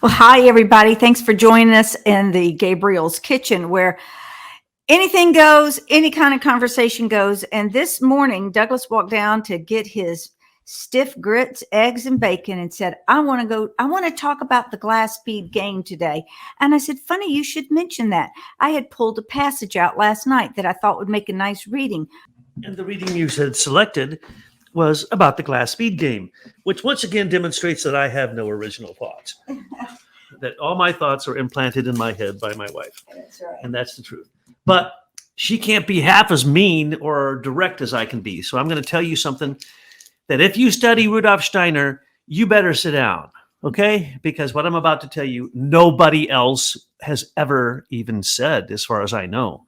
Well, hi, everybody. Thanks for joining us in the Gabriel's Kitchen, where anything goes, any kind of conversation goes. And this morning, Douglas walked down to get his stiff grits, eggs, and bacon and said, I want to talk about the glass bead game today. And I said, funny, you should mention that. I had pulled a passage out last night that I thought would make a nice reading. And the reading you had selected was about the glass bead game, which once again demonstrates that I have no original thoughts. That all my thoughts are implanted in my head by my wife. That's right. And that's the truth. But she can't be half as mean or direct as I can be. So I'm going to tell you something that if you study Rudolf Steiner, you better sit down, okay? Because what I'm about to tell you, nobody else has ever even said, as far as I know.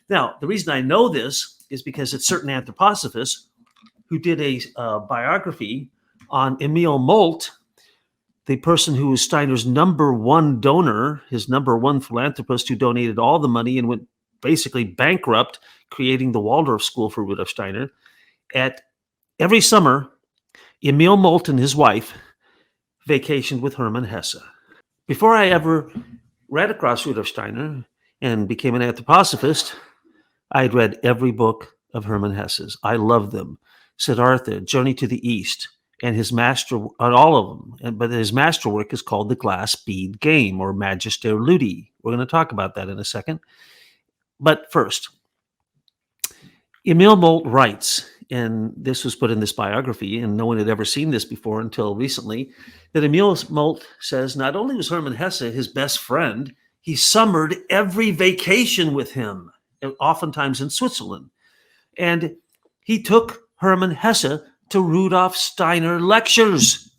Now, the reason I know this is because it's certain anthroposophists who did a biography on Emil Molt, the person who was Steiner's number one donor, his number one philanthropist who donated all the money and went basically bankrupt, creating the Waldorf School for Rudolf Steiner. Every summer, Emil Molt and his wife vacationed with Hermann Hesse. Before I ever read across Rudolf Steiner and became an anthroposophist, I had read every book of Hermann Hesse's. I loved them. Siddhartha, Journey to the East, and his master, all of them. But his masterwork is called The Glass Bead Game, or Magister Ludi. We're going to talk about that in a second. But first, Emil Molt writes, and this was put in this biography, and no one had ever seen this before until recently, that Emil Molt says not only was Hermann Hesse his best friend, he summered every vacation with him, oftentimes in Switzerland. And he took Hermann Hesse to Rudolf Steiner lectures.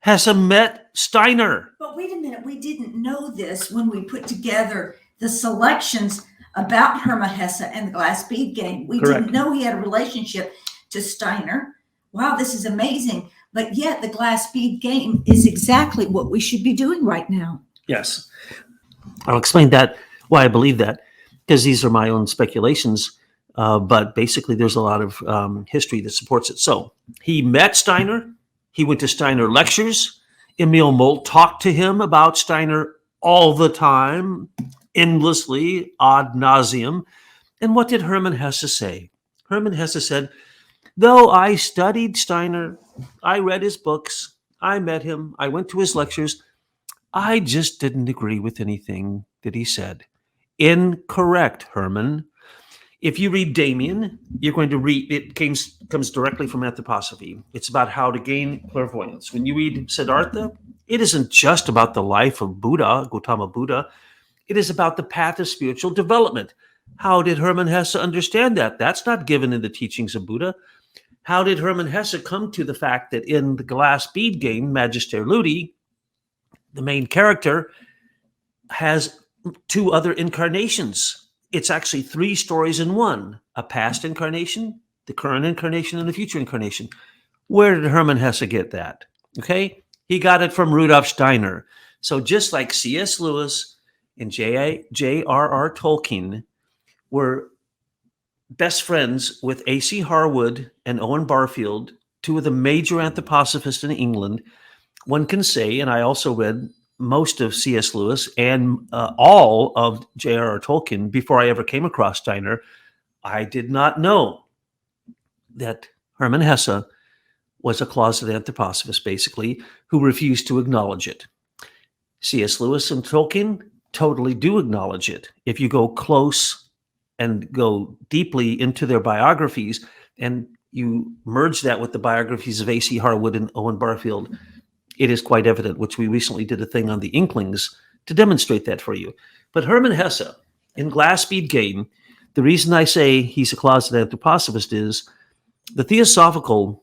Hesse met Steiner. But wait a minute, we didn't know this when we put together the selections about Hermann Hesse and the glass bead game. We Correct. Didn't know he had a relationship to Steiner. Wow, this is amazing. But yet the glass bead game is exactly what we should be doing right now. Yes. I'll explain that, why I believe that, because these are my own speculations. But basically, there's a lot of history that supports it. So he met Steiner. He went to Steiner lectures. Emil Molt talked to him about Steiner all the time, endlessly, ad nauseum. And what did Hermann Hesse say? Hermann Hesse said, though I studied Steiner, I read his books, I met him, I went to his lectures, I just didn't agree with anything that he said. Incorrect, Hermann. If you read Damien, you're going to read, it comes directly from anthroposophy. It's about how to gain clairvoyance. When you read Siddhartha, it isn't just about the life of Buddha, Gautama Buddha. It is about the path of spiritual development. How did Hermann Hesse understand that? That's not given in the teachings of Buddha. How did Hermann Hesse come to the fact that in the glass bead game, Magister Ludi, the main character has two other incarnations? It's actually three stories in one: a past incarnation, the current incarnation, and the future incarnation. Where did Hermann Hesse get that? Okay, he got it from Rudolf Steiner. So just like C.S. Lewis and J.R.R. Tolkien were best friends with A.C. Harwood and Owen Barfield, two of the major anthroposophists in England, one can say, and I also read most of C.S. Lewis and all of J.R.R. Tolkien before I ever came across Steiner, I did not know that Hermann Hesse was a closet anthroposophist, basically, who refused to acknowledge it. C.S. Lewis and Tolkien totally do acknowledge it. If you go close and go deeply into their biographies and you merge that with the biographies of A.C. Harwood and Owen Barfield, it is quite evident, which we recently did a thing on the Inklings to demonstrate that for you. But Hermann Hesse, in Glass Bead Game, the reason I say he's a closet anthroposophist is the theosophical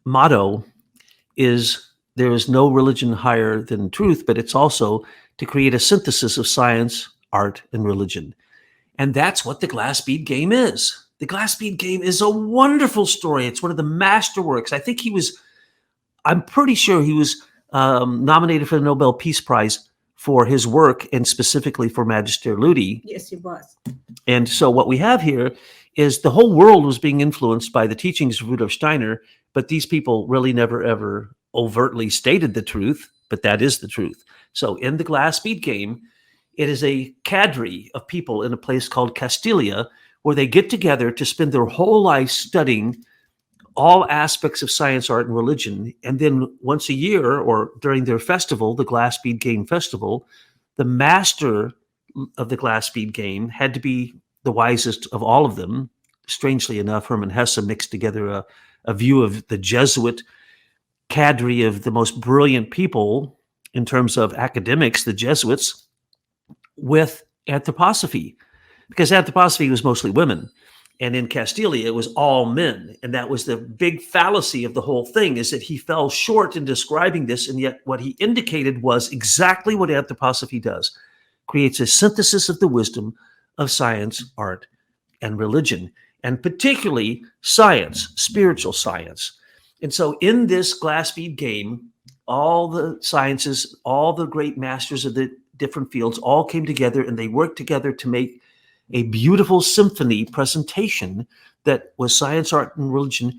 motto is there is no religion higher than truth, but it's also to create a synthesis of science, art, and religion. And that's what the Glass Bead Game is. The Glass Bead Game is a wonderful story. It's one of the masterworks. I'm pretty sure he was nominated for the Nobel Peace Prize for his work and specifically for Magister Ludi. Yes, he was. And so what we have here is the whole world was being influenced by the teachings of Rudolf Steiner, but these people really never, ever overtly stated the truth. but that is the truth. So in the glass bead game, it is a cadre of people in a place called Castilia, where they get together to spend their whole life studying all aspects of science, art, and religion. And then once a year, or during their festival, the Glass Bead Game Festival, the master of the glass bead game had to be the wisest of all of them. Strangely enough, Hermann Hesse mixed together a view of the Jesuit cadre of the most brilliant people in terms of academics, the Jesuits, with anthroposophy, because anthroposophy was mostly women. And in Castilia, it was all men. And that was the big fallacy of the whole thing, is that he fell short in describing this. And yet what he indicated was exactly what anthroposophy does: creates a synthesis of the wisdom of science, art, and religion, and particularly science, spiritual science. And so in this glass bead game, all the sciences, all the great masters of the different fields all came together, and they worked together to make a beautiful symphony presentation that was science, art, and religion,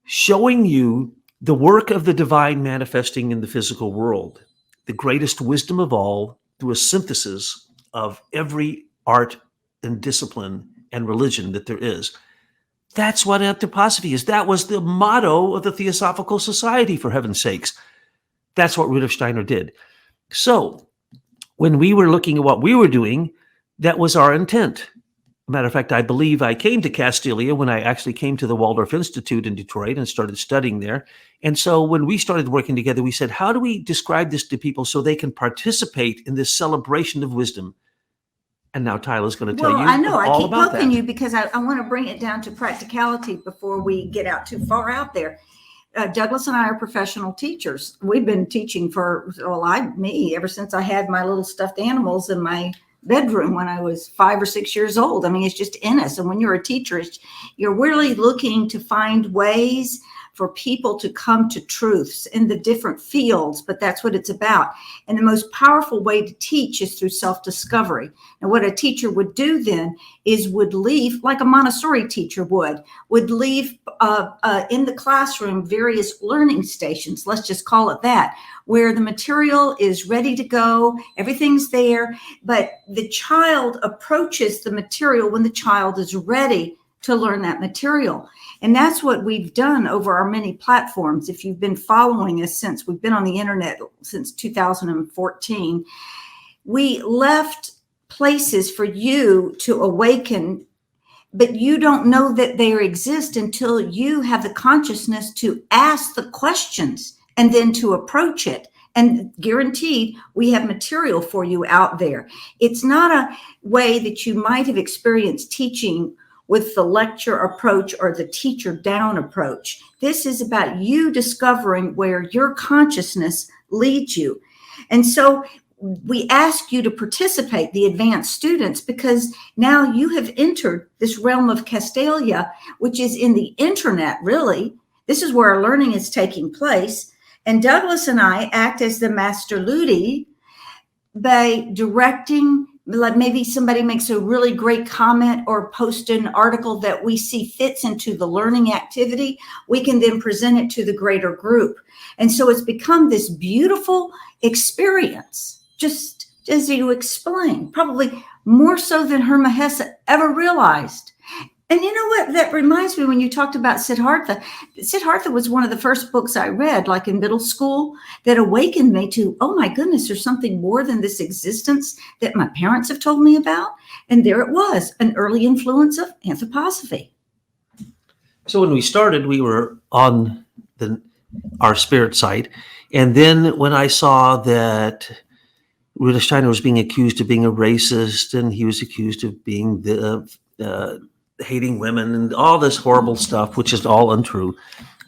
showing you the work of the divine manifesting in the physical world, the greatest wisdom of all, through a synthesis of every art and discipline and religion that there is. That's what anthroposophy is. That was the motto of the Theosophical Society, for heaven's sakes. That's what Rudolf Steiner did. So when we were looking at what we were doing, that was our intent. Matter of fact, I believe I came to Castilia when I actually came to the Waldorf Institute in Detroit and started studying there. And so when we started working together, we said, how do we describe this to people so they can participate in this celebration of wisdom? And now Tyla's going to tell you I know. I all keep about poking that. you because I want to bring it down to practicality before we get out too far out there. Douglas and I are professional teachers. We've been teaching ever since I had my little stuffed animals in my bedroom when I was 5 or 6 years old. I mean, it's just in us. And when you're a teacher, you're really looking to find ways for people to come to truths in the different fields, but that's what it's about. And the most powerful way to teach is through self-discovery. And what a teacher would do then is would leave, like a Montessori teacher would leave in the classroom various learning stations, let's just call it that, where the material is ready to go, everything's there, but the child approaches the material when the child is ready to learn that material. And that's what we've done over our many platforms. If you've been following us since we've been on the internet since 2014, we left places for you to awaken, but you don't know that they exist until you have the consciousness to ask the questions and then to approach it. And guaranteed, we have material for you out there. It's not a way that you might have experienced teaching with the lecture approach or the teacher down approach. This is about you discovering where your consciousness leads you. And so we ask you to participate, the advanced students, because now you have entered this realm of Castalia, which is in the internet, really. This is where our learning is taking place. And Douglas and I act as the master ludi by directing. Like maybe somebody makes a really great comment or post an article that we see fits into the learning activity, we can then present it to the greater group. And so it's become this beautiful experience, just as you explained, probably more so than Hermann Hesse ever realized. And you know what? That reminds me when you talked about Siddhartha. Siddhartha was one of the first books I read, like in middle school, that awakened me to, oh my goodness, there's something more than this existence that my parents have told me about. And there it was, an early influence of anthroposophy. So when we started, we were on our spirit site. And then when I saw that Rudolf Steiner was being accused of being a racist, and he was accused of being hating women and all this horrible stuff, which is all untrue,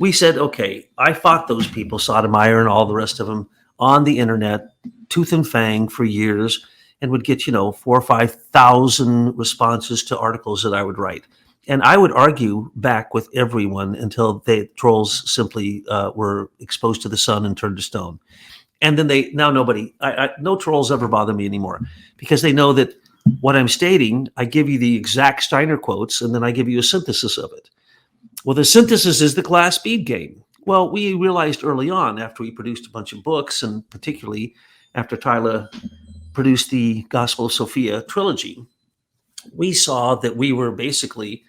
we said, okay, I fought those people, Sotomayor and all the rest of them, on the internet, tooth and fang for years, and would get, 4,000 or 5,000 responses to articles that I would write. And I would argue back with everyone until the trolls simply were exposed to the sun and turned to stone. And then no trolls ever bother me anymore, because they know that what I'm stating, I give you the exact Steiner quotes, and then I give you a synthesis of it. Well, the synthesis is the glass bead game, Well, we realized early on after we produced a bunch of books, and particularly after Tyla produced the Gospel of Sophia trilogy, we saw that we were basically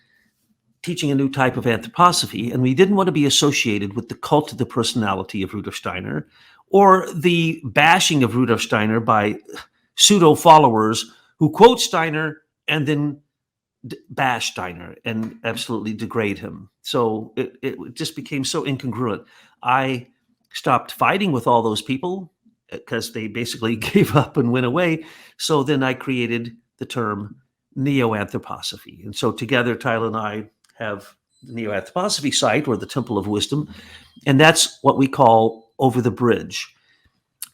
teaching a new type of anthroposophy, and we didn't want to be associated with the cult of the personality of Rudolf Steiner or the bashing of Rudolf Steiner by pseudo followers who quote Steiner and then bash Steiner and absolutely degrade him. So it just became so incongruent. I stopped fighting with all those people because they basically gave up and went away. So then I created the term neo-anthroposophy. And so together, Tyla and I have the neo-anthroposophy site, or the Temple of Wisdom, and that's what we call Over the Bridge.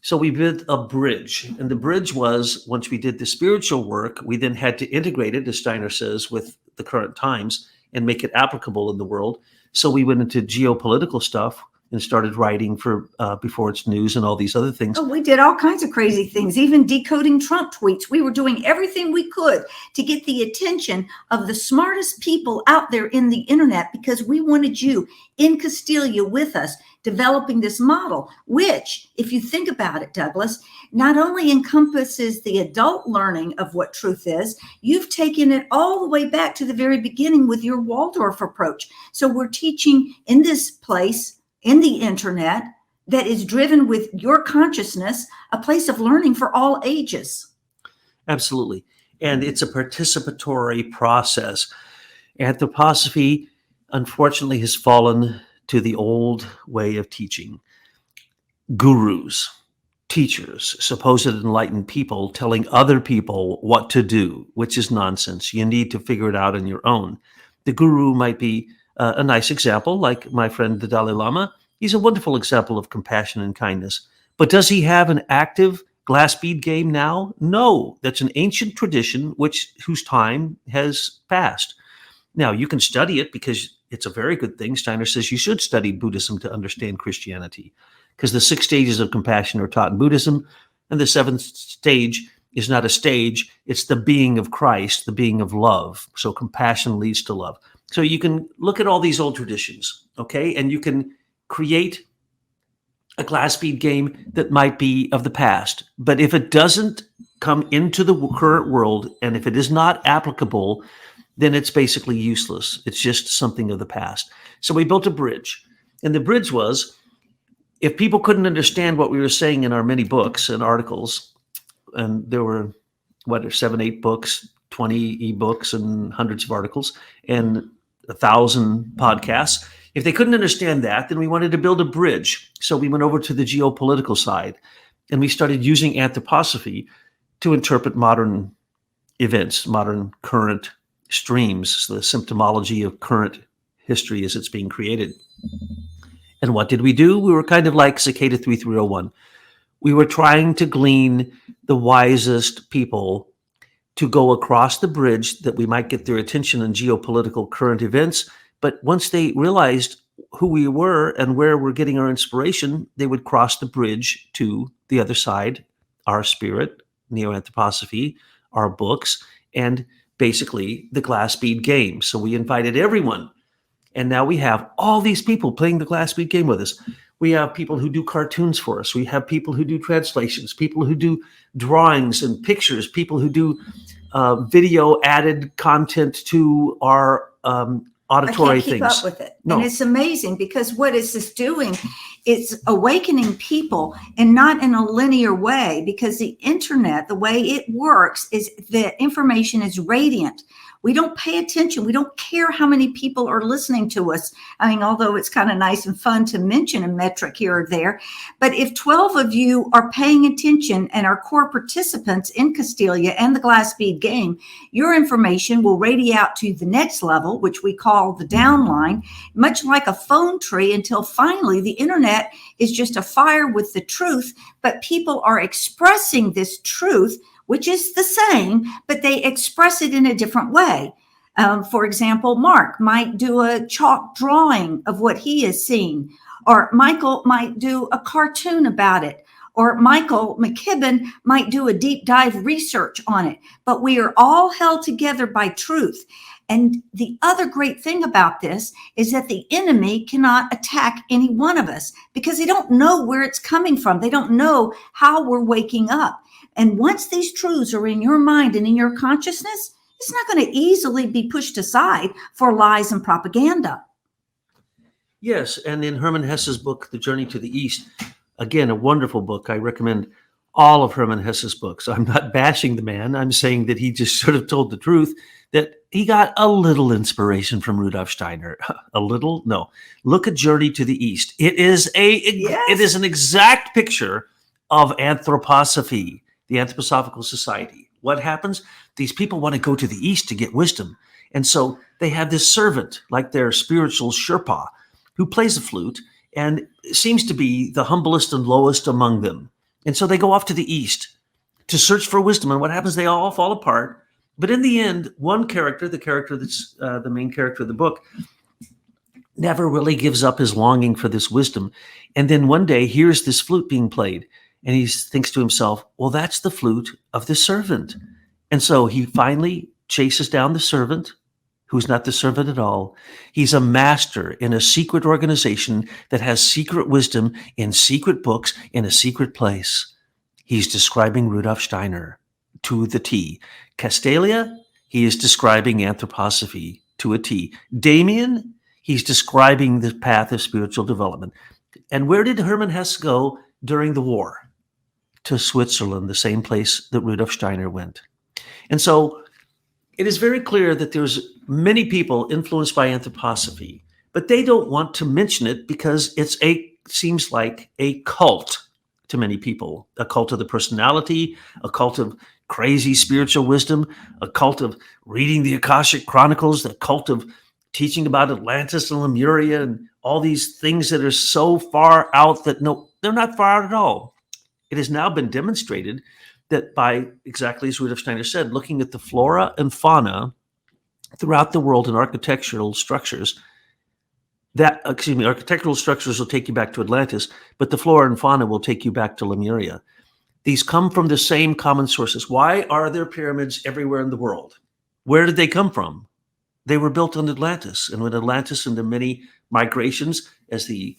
So we built a bridge, and the bridge was, once we did the spiritual work, we then had to integrate it, as Steiner says, with the current times and make it applicable in the world. So we went into geopolitical stuff and started writing for Before It's News and all these other things. Oh, we did all kinds of crazy things, even decoding Trump tweets. We were doing everything we could to get the attention of the smartest people out there in the internet, because we wanted you in Castilla with us, developing this model, which, if you think about it, Douglas, not only encompasses the adult learning of what truth is, you've taken it all the way back to the very beginning with your Waldorf approach. So we're teaching in this place, in the internet, that is driven with your consciousness, a place of learning for all ages. Absolutely. And it's a participatory process. Anthroposophy, unfortunately, has fallen to the old way of teaching. Gurus, teachers, supposed enlightened people telling other people what to do, which is nonsense. You need to figure it out on your own. The guru might be a nice example, like my friend the Dalai Lama. He's a wonderful example of compassion and kindness. But does he have an active glass bead game now? No, that's an ancient tradition whose time has passed. Now, you can study it because it's a very good thing. Steiner says you should study Buddhism to understand Christianity, because the 6 stages of compassion are taught in Buddhism, and the 7th stage is not a stage, it's the being of Christ, the being of love. So compassion leads to love. So you can look at all these old traditions, okay, and you can create a glass bead game that might be of the past. But if it doesn't come into the current world, and if it is not applicable, then it's basically useless. It's just something of the past. So we built a bridge. And the bridge was, if people couldn't understand what we were saying in our many books and articles, and there were, 7, 8 books, 20 ebooks, and hundreds of articles, and 1,000 podcasts. If they couldn't understand that, then we wanted to build a bridge. So we went over to the geopolitical side, and we started using anthroposophy to interpret modern events, modern current streams, the symptomology of current history as it's being created. And what did we do? We were kind of like Cicada 3301. We were trying to glean the wisest people to go across the bridge that we might get their attention on geopolitical current events. But once they realized who we were and where we're getting our inspiration, they would cross the bridge to the other side, our spirit, neo-anthroposophy, our books, and basically the glass bead game. So we invited everyone. And now we have all these people playing the glass bead game with us. We have people who do cartoons for us. We have people who do translations, people who do drawings and pictures, people who do video added content to our auditory I can't keep things. up with it. No. And it's amazing, because what is this doing? It's awakening people, and not in a linear way, because the internet, the way it works is the information is radiant. We don't pay attention. We don't care how many people are listening to us. I mean, although it's kind of nice and fun to mention a metric here or there, but if 12 of you are paying attention and are core participants in Castilla and the glass bead game, your information will radiate out to the next level, which we call the downline, much like a phone tree, until finally the internet is just a fire with the truth, but people are expressing this truth, which is the same, but they express it in a different way. For example, Mark might do a chalk drawing of what he has seen, or Michael might do a cartoon about it, or Michael McKibben might do a deep dive research on it. But we are all held together by truth. And the other great thing about this is that the enemy cannot attack any one of us because they don't know where it's coming from. They don't know how we're waking up. And once these truths are in your mind and in your consciousness, it's not going to easily be pushed aside for lies and propaganda. Yes, and in Hermann Hesse's book, The Journey to the East, again, a wonderful book. I recommend all of Hermann Hesse's books. I'm not bashing the man. I'm saying that he just sort of told the truth, that he got a little inspiration from Rudolf Steiner. A little? No. Look at Journey to the East. It is an exact picture of anthroposophy, the Anthroposophical Society. What happens? These people want to go to the East to get wisdom. And so they have this servant, like their spiritual Sherpa, who plays the flute and seems to be the humblest and lowest among them. And so they go off to the East to search for wisdom. And what happens? They all fall apart. But in the end, one character, the character that's the main character of the book, never really gives up his longing for this wisdom. And then one day, hears this flute being played. And he thinks to himself, well, that's the flute of the servant. And so he finally chases down the servant, who's not the servant at all. He's a master in a secret organization that has secret wisdom in secret books in a secret place. He's describing Rudolf Steiner to the T. Castalia, he is describing anthroposophy to a T. Damien, he's describing the path of spiritual development. And where did Hermann Hesse go during the war? To Switzerland, the same place that Rudolf Steiner went. And so it is very clear that there's many people influenced by anthroposophy, but they don't want to mention it because seems like a cult to many people, a cult of the personality, a cult of crazy spiritual wisdom, a cult of reading the Akashic Chronicles, a cult of teaching about Atlantis and Lemuria and all these things that are so far out that no, they're not far out at all. It has now been demonstrated that by, exactly as Rudolf Steiner said, looking at the flora and fauna throughout the world in architectural structures, architectural structures will take you back to Atlantis, but the flora and fauna will take you back to Lemuria. These come from the same common sources. Why are there pyramids everywhere in the world? Where did they come from? They were built on Atlantis. And when Atlantis and the many migrations as the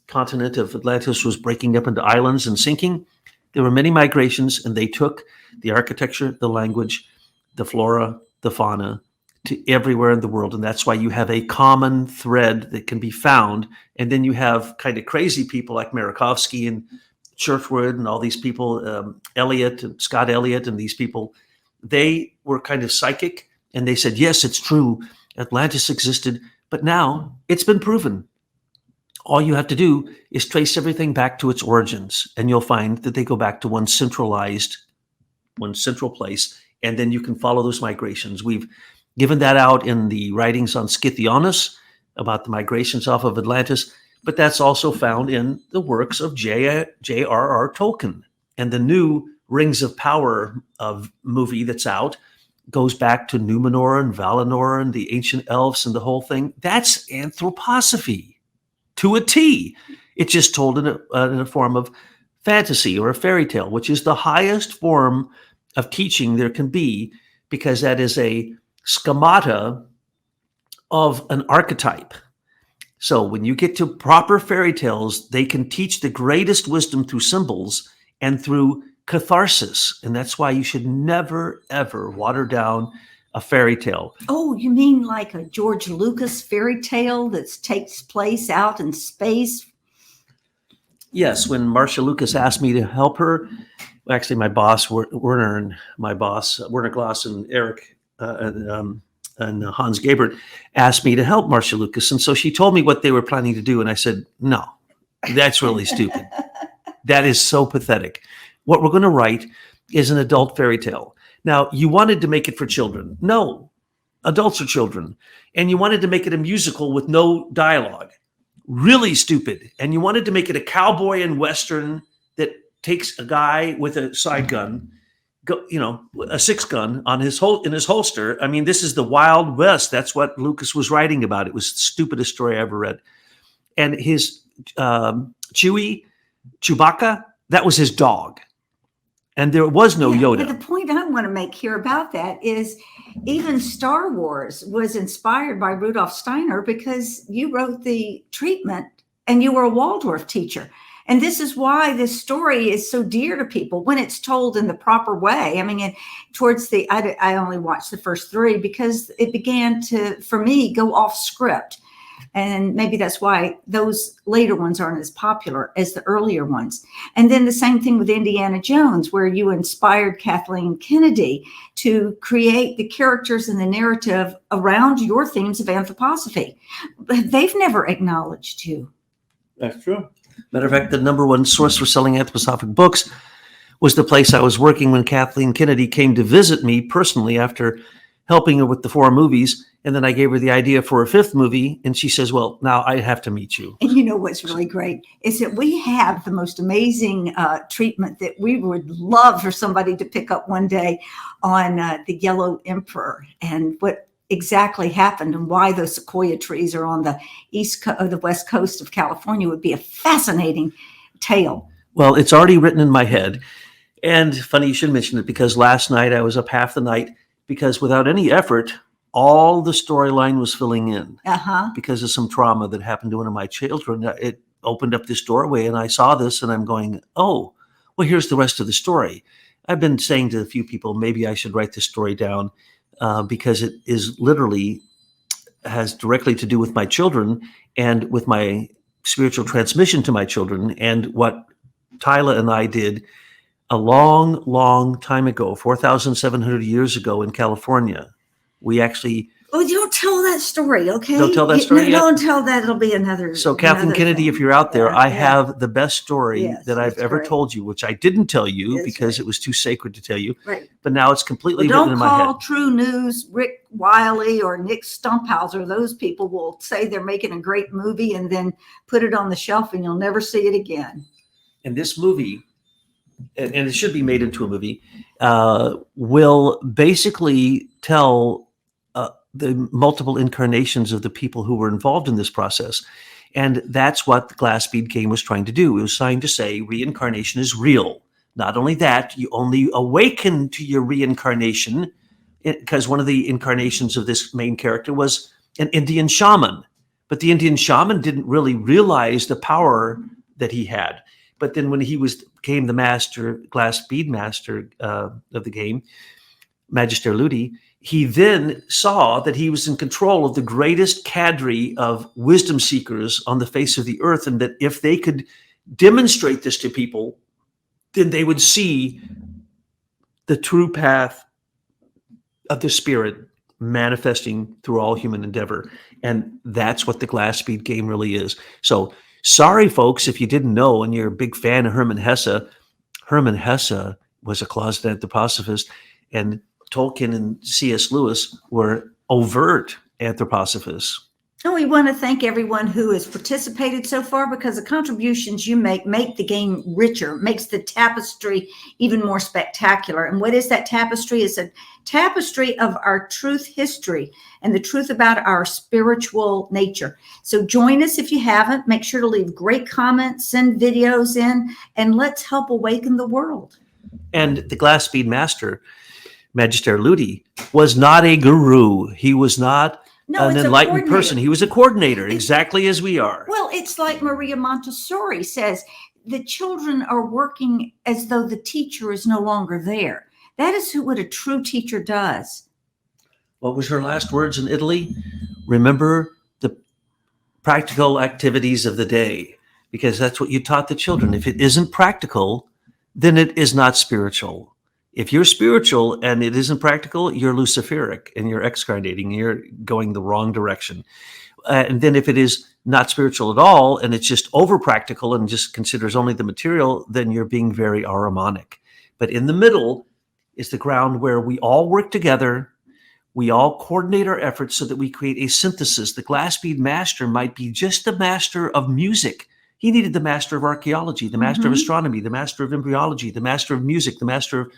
continent of Atlantis was breaking up into islands and sinking, there were many migrations, and they took the architecture, the language, the flora, the fauna to everywhere in the world. And that's why you have a common thread that can be found. And then you have kind of crazy people like Merejkovsky and Churchward and all these people, Eliot and Scott Eliot and these people. They were kind of psychic, and they said, yes, it's true. Atlantis existed, but now it's been proven. All you have to do is trace everything back to its origins, and you'll find that they go back to one central place, and then you can follow those migrations. We've given that out in the writings on Scythionis about the migrations off of Atlantis, but that's also found in the works of J.R.R. Tolkien. And the new Rings of Power movie that's out goes back to Numenor and Valinor and the ancient elves and the whole thing. That's anthroposophy. To a T. It's just told in a form of fantasy or a fairy tale, which is the highest form of teaching there can be, because that is a schemata of an archetype. So when you get to proper fairy tales, they can teach the greatest wisdom through symbols and through catharsis. And that's why you should never, ever water down a fairy tale. Oh, you mean like a George Lucas fairy tale that takes place out in space? Yes, when Marcia Lucas asked me to help her, actually my boss, Werner Glass and Eric and Hans Gabert asked me to help Marcia Lucas. And so she told me what they were planning to do. And I said, no, that's really stupid. That is so pathetic. What we're going to write is an adult fairy tale. Now, you wanted to make it for children. No, adults are children. And you wanted to make it a musical with no dialogue. Really stupid. And you wanted to make it a cowboy and Western that takes a guy with a side gun, a six gun in his holster. I mean, this is the Wild West. That's what Lucas was writing about. It was the stupidest story I ever read. And his Chewbacca, that was his dog. And there was no Yeah, Yoda. but the point I want to make here about that is even Star Wars was inspired by Rudolf Steiner because you wrote the treatment and you were a Waldorf teacher. And this is why this story is so dear to people when it's told in the proper way. I mean, towards I only watched the first 3 because it began to, for me, go off script. And maybe that's why those later ones aren't as popular as the earlier ones. And then the same thing with Indiana Jones, where you inspired Kathleen Kennedy to create the characters and the narrative around your themes of anthroposophy. But they've never acknowledged you. That's true. Matter of fact, the number one source for selling anthroposophic books was the place I was working when Kathleen Kennedy came to visit me personally after helping her with the 4 movies. And then I gave her the idea for a 5th movie. And she says, well, now I have to meet you. And you know what's really great is that we have the most amazing treatment that we would love for somebody to pick up one day on the Yellow Emperor and what exactly happened and why those sequoia trees are on the the west coast of California would be a fascinating tale. Well, it's already written in my head. And funny you should mention it because last night I was up half the night because without any effort, all the storyline was filling in because of some trauma that happened to one of my children. It opened up this doorway and I saw this and I'm going, oh, well, here's the rest of the story. I've been saying to a few people, maybe I should write this story down because it is literally has directly to do with my children and with my spiritual transmission to my children and what Tyla and I did a long, long time ago, 4,700 years ago in California. We actually... Oh, don't tell that story, okay? Don't tell that story yet? Don't tell that. It'll be another... So, Kathleen Kennedy, if you're out there, I have the best story that I've ever told you, which I didn't tell you because it was too sacred to tell you. Right. But now it's completely written in my head. Don't call True News Rick Wiley or Nick Stumphauser. Those people will say they're making a great movie and then put it on the shelf and you'll never see it again. And this movie, and it should be made into a movie, will basically tell the multiple incarnations of the people who were involved in this process. And that's what the Glass Bead game was trying to do. It was trying to say reincarnation is real. Not only that, you only awaken to your reincarnation because one of the incarnations of this main character was an Indian shaman. But the Indian shaman didn't really realize the power that he had. But then when he became the master, Glass Bead master of the game, Magister Ludi, he then saw that he was in control of the greatest cadre of wisdom seekers on the face of the earth, and that if they could demonstrate this to people, then they would see the true path of the spirit manifesting through all human endeavor. And that's what the Glass Bead game really is. So sorry, folks, if you didn't know and you're a big fan of Hermann Hesse. Hermann Hesse was a closeted anthroposophist, and Tolkien and C.S. Lewis were overt anthroposophists. And we want to thank everyone who has participated so far because the contributions you make the game richer, makes the tapestry even more spectacular. And what is that tapestry? It's a tapestry of our truth history and the truth about our spiritual nature. So join us if you haven't. Make sure to leave great comments, send videos in, and let's help awaken the world. And the Glass Bead master, Magister Ludi, was not a guru. He was not an enlightened person. He was a coordinator, exactly as we are. Well, it's like Maria Montessori says, the children are working as though the teacher is no longer there. That is what a true teacher does. What was her last words in Italy? Remember the practical activities of the day, because that's what you taught the children. If it isn't practical, then it is not spiritual. If you're spiritual and it isn't practical, you're Luciferic and you're excarnating, you're going the wrong direction. And then if it is not spiritual at all, and it's just over practical and just considers only the material, then you're being very Ahrimanic. But in the middle is the ground where we all work together. We all coordinate our efforts so that we create a synthesis. The Glass Bead master might be just the master of music. He needed the master of archaeology, the master of astronomy, the master of embryology, the master of music, the master of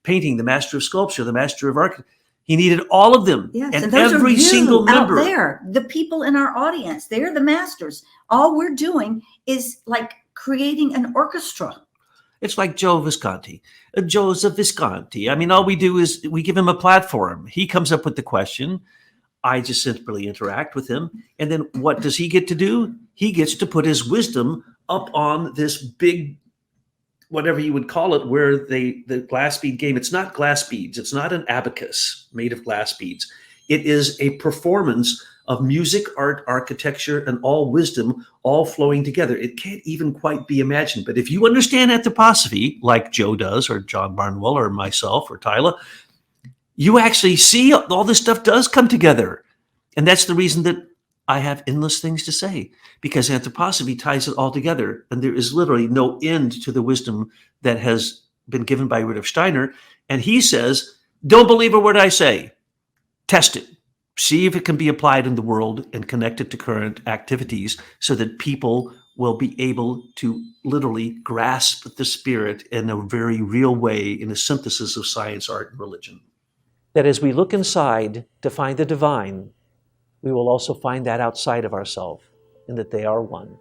painting, the master of sculpture, the master of art. He needed all of them. Yes, and those every are you single member out there, the people in our audience, they're the masters. All we're doing is like creating an orchestra. It's like Joe Visconti. Joseph Visconti. I mean, all we do is we give him a platform. He comes up with the question. I just simply interact with him. And then what does he get to do? He gets to put his wisdom up on this big, whatever you would call it, where the glass bead game, it's not glass beads. It's not an abacus made of glass beads. It is a performance of music, art, architecture, and all wisdom all flowing together. It can't even quite be imagined. But if you understand anthroposophy, like Joe does, or John Barnwell, or myself, or Tyla, you actually see all this stuff does come together. And that's the reason that I have endless things to say, because anthroposophy ties it all together. And there is literally no end to the wisdom that has been given by Rudolf Steiner. And he says, don't believe a word I say. Test it. See if it can be applied in the world and connected to current activities so that people will be able to literally grasp the spirit in a very real way in a synthesis of science, art, and religion. That as we look inside to find the divine, we will also find that outside of ourselves, and that they are one.